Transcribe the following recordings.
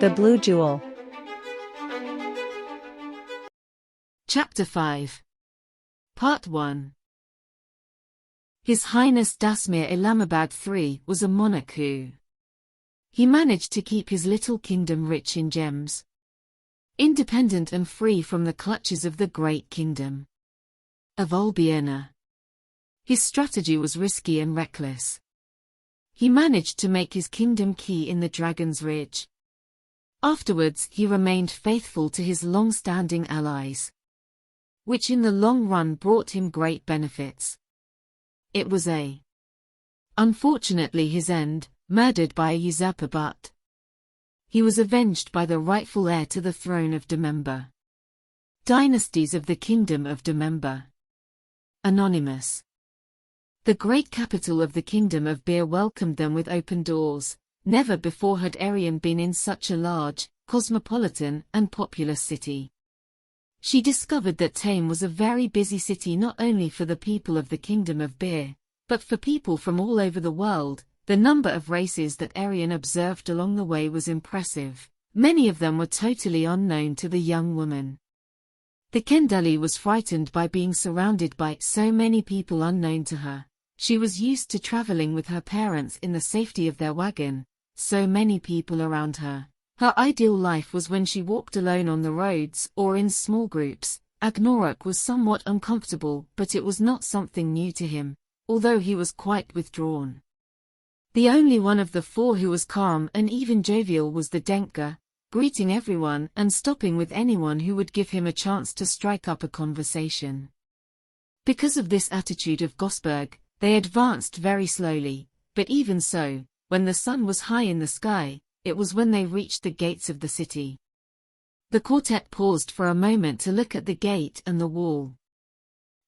The Blue Jewel. Chapter 5. Part 1. His Highness Dasmir Elamabad III was a monarch who managed to keep his little kingdom rich in gems, independent and free from the clutches of the great kingdom of Olbiana. His strategy was risky and reckless. He managed to make his kingdom key in the Dragon's Ridge. Afterwards he remained faithful to his long-standing allies, which in the long run brought him great benefits. It was unfortunately his end, murdered by a usurper, but he was avenged by the rightful heir to the throne of Demember. Dynasties of the Kingdom of Demember. Anonymous. The great capital of the Kingdom of Bir welcomed them with open doors. Never before had Arian been in such a large, cosmopolitan, and populous city. She discovered that Tame was a very busy city not only for the people of the Kingdom of Bir, but for people from all over the world. The number of races that Arian observed along the way was impressive. Many of them were totally unknown to the young woman. The Kendali was frightened by being surrounded by so many people unknown to her. She was used to traveling with her parents in the safety of their wagon, so many people around her. Her ideal life was when she walked alone on the roads or in small groups. Agnorok was somewhat uncomfortable, but it was not something new to him, although he was quite withdrawn. The only one of the four who was calm and even jovial was the Denka, greeting everyone and stopping with anyone who would give him a chance to strike up a conversation. Because of this attitude of Gosberg, they advanced very slowly, but even so, when the sun was high in the sky, it was when they reached the gates of the city. The quartet paused for a moment to look at the gate and the wall.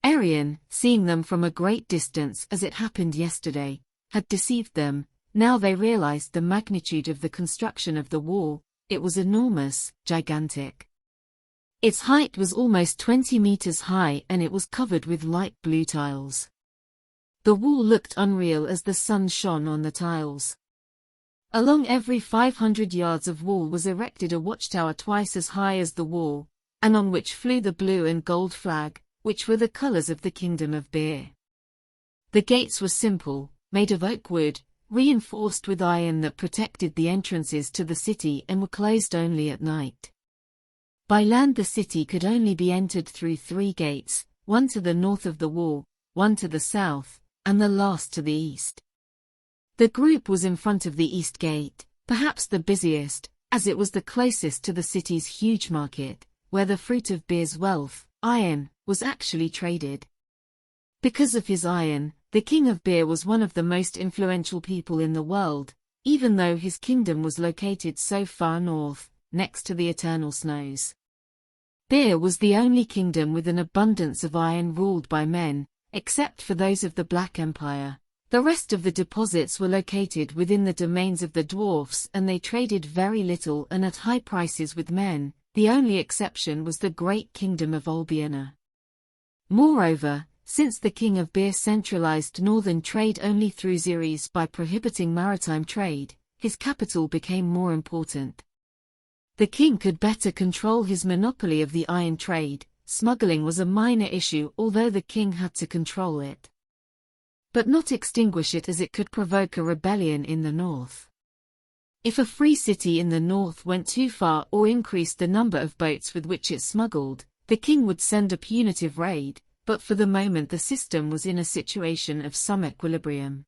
Arian, seeing them from a great distance as it happened yesterday, had deceived them. Now they realized the magnitude of the construction of the wall. It was enormous, gigantic. Its height was almost 20 meters high and it was covered with light blue tiles. The wall looked unreal as the sun shone on the tiles. Along every 500 yards of wall was erected a watchtower twice as high as the wall, and on which flew the blue and gold flag, which were the colors of the Kingdom of Bir. The gates were simple, made of oak wood, reinforced with iron that protected the entrances to the city and were closed only at night. By land the city could only be entered through 3 gates, one to the north of the wall, one to the south, and the last to the east. The group was in front of the east gate, perhaps the busiest, as it was the closest to the city's huge market, where the fruit of Bir's wealth, iron, was actually traded. Because of his iron, the king of Bir was one of the most influential people in the world, even though his kingdom was located so far north, next to the eternal snows. Bir was the only kingdom with an abundance of iron ruled by men, except for those of the Black Empire. The rest of the deposits were located within the domains of the dwarfs and they traded very little and at high prices with men. The only exception was the great kingdom of Olbiana. Moreover, since the king of Bir centralized northern trade only through Xeres by prohibiting maritime trade, his capital became more important. The king could better control his monopoly of the iron trade. Smuggling was a minor issue, although the king had to control it, but not extinguish it, as it could provoke a rebellion in the north. If a free city in the north went too far or increased the number of boats with which it smuggled, the king would send a punitive raid, but for the moment the system was in a situation of some equilibrium.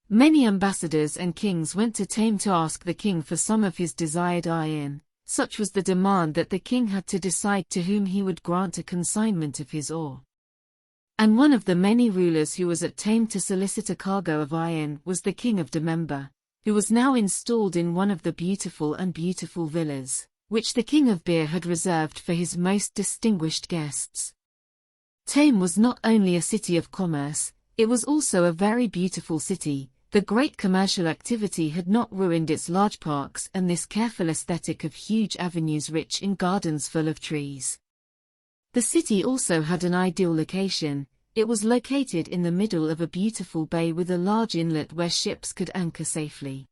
Many ambassadors and kings went to Tame to ask the king for some of his desired iron. Such was the demand that the king had to decide to whom he would grant a consignment of his ore. And one of the many rulers who was at Tame to solicit a cargo of iron was the king of Demember, who was now installed in one of the beautiful villas, which the king of Bir had reserved for his most distinguished guests. Tame was not only a city of commerce, it was also a very beautiful city. The great commercial activity had not ruined its large parks and this careful aesthetic of huge avenues rich in gardens full of trees. The city also had an ideal location. It was located in the middle of a beautiful bay with a large inlet where ships could anchor safely.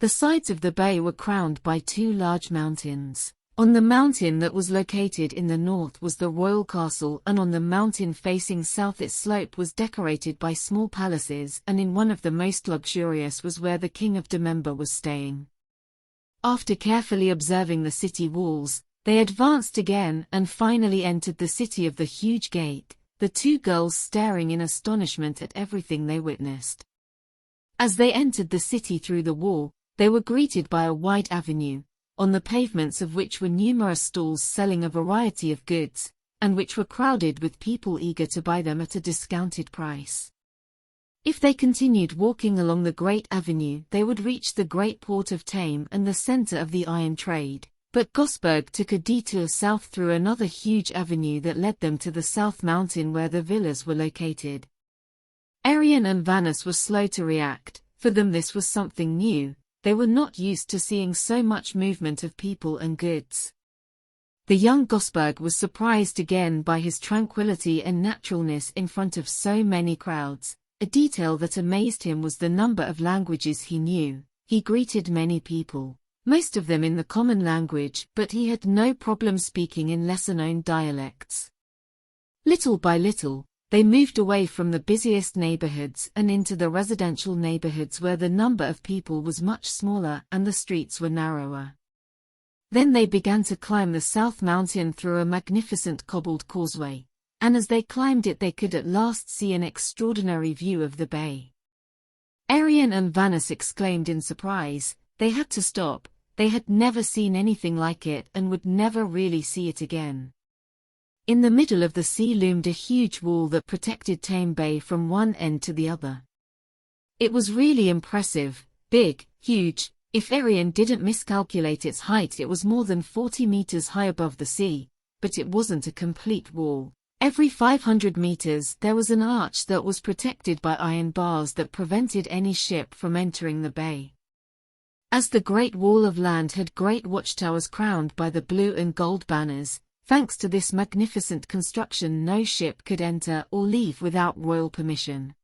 The sides of the bay were crowned by two large mountains. On the mountain that was located in the north was the royal castle, and on the mountain facing south its slope was decorated by small palaces, and in one of the most luxurious was where the king of Demember was staying. After carefully observing the city walls, they advanced again and finally entered the city of the huge gate, the two girls staring in astonishment at everything they witnessed. As they entered the city through the wall, they were greeted by a wide avenue, on the pavements of which were numerous stalls selling a variety of goods, and which were crowded with people eager to buy them at a discounted price. If they continued walking along the great avenue, they would reach the great port of Thame and the center of the iron trade, but Gosberg took a detour south through another huge avenue that led them to the South Mountain where the villas were located. Arian and Vanus were slow to react. For them this was something new. They were not used to seeing so much movement of people and goods. The young Gosberg was surprised again by his tranquility and naturalness in front of so many crowds. A detail that amazed him was the number of languages he knew. He greeted many people, most of them in the common language, but he had no problem speaking in lesser-known dialects. Little by little, they moved away from the busiest neighborhoods and into the residential neighborhoods where the number of people was much smaller and the streets were narrower. Then they began to climb the South Mountain through a magnificent cobbled causeway, and as they climbed it they could at last see an extraordinary view of the bay. Arian and Vanus exclaimed in surprise. They had to stop. They had never seen anything like it and would never really see it again. In the middle of the sea loomed a huge wall that protected Thame Bay from one end to the other. It was really impressive, big, huge. If Arian didn't miscalculate its height, it was more than 40 meters high above the sea, but it wasn't a complete wall. Every 500 meters there was an arch that was protected by iron bars that prevented any ship from entering the bay. As the Great Wall of Land had great watchtowers crowned by the blue and gold banners, thanks to this magnificent construction no ship could enter or leave without royal permission.